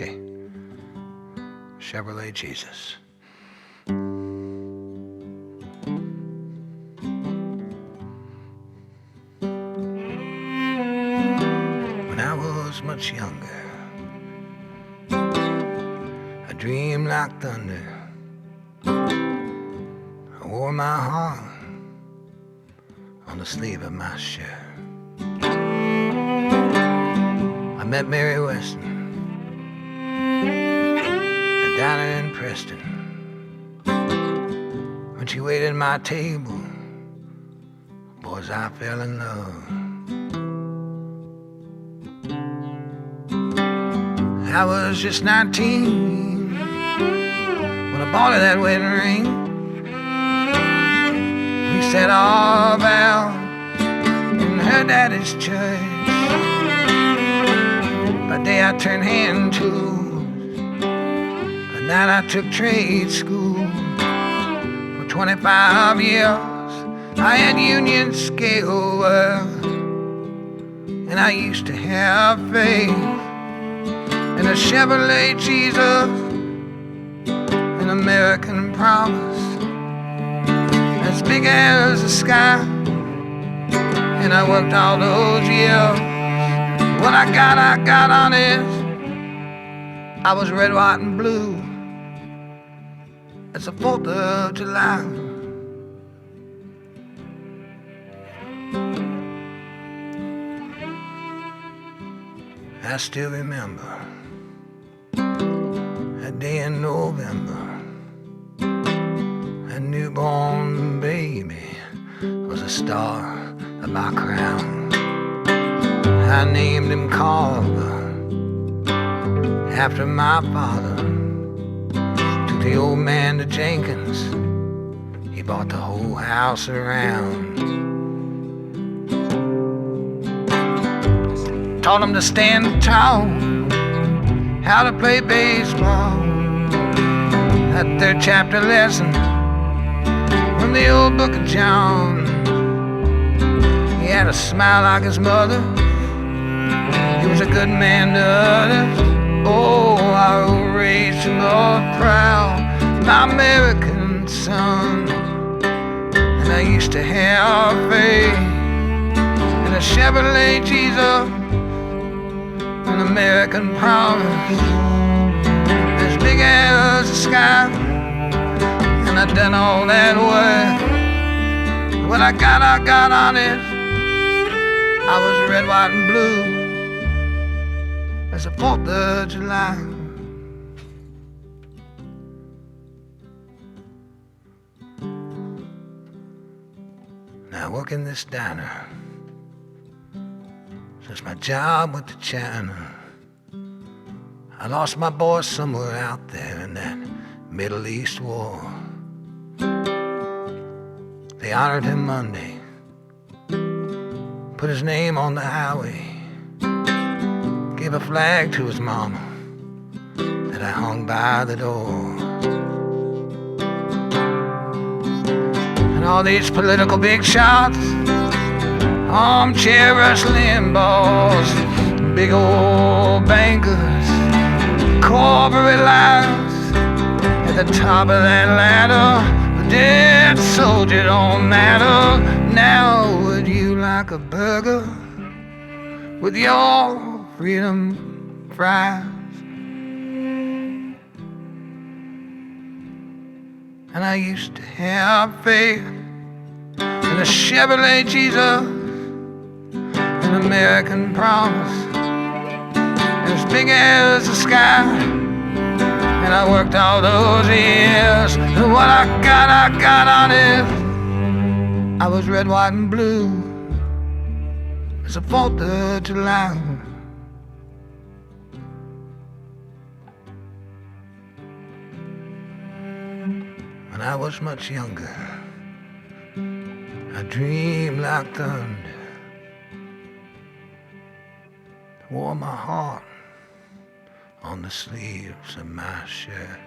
Okay. Chevrolet Jesus. When I was much younger, I dreamed like thunder. I wore my heart on the sleeve of my shirt. I met Mary Weston down in Preston. When she waited at my table, boys, I fell in love. I was just 19 when I bought her that wedding ring. We said our vow in her daddy's church. By day I turned hand tools. Then I took trade school. For 25 years I had union scale work, and I used to have faith in a Chevrolet Jesus, an American promise as big as the sky. And I worked all those years. What I got on it. I was red, white, and blue. It's the 4th of July. I still remember that day in November. That newborn baby was a star of my crown. I named him Carver after my father. The old man to Jenkins, he bought the whole house around. Taught him to stand tall, how to play baseball. That 3rd chapter lesson from the old book of John. He had a smile like his mother. He was a good man to others. Oh, I raised him up proud, my American son. And I used to have faith in a Chevrolet Jesus, an American promise as big as the sky. And I done all that work. What I got on it. I was red, white, and blue. It's the 4th of July. Now I work in this diner since my job went to China. I lost my boy somewhere out there in that Middle East war. They honored him Monday, put his name on the highway, gave a flag to his mama that I hung by the door. And all these political big shots, armchair wrestling balls, big old bankers, corporate lives at the top of that ladder. The dead soldier don't matter. Now would you like a burger with your freedom fries? And I used to have faith in a Chevrolet Jesus, an American promise as big as the sky. And I worked all those years, and what I got on it. I was red, white, and blue. It's the 4th of July. When I was much younger, I dreamed like thunder. Wore my heart on the sleeves of my shirt.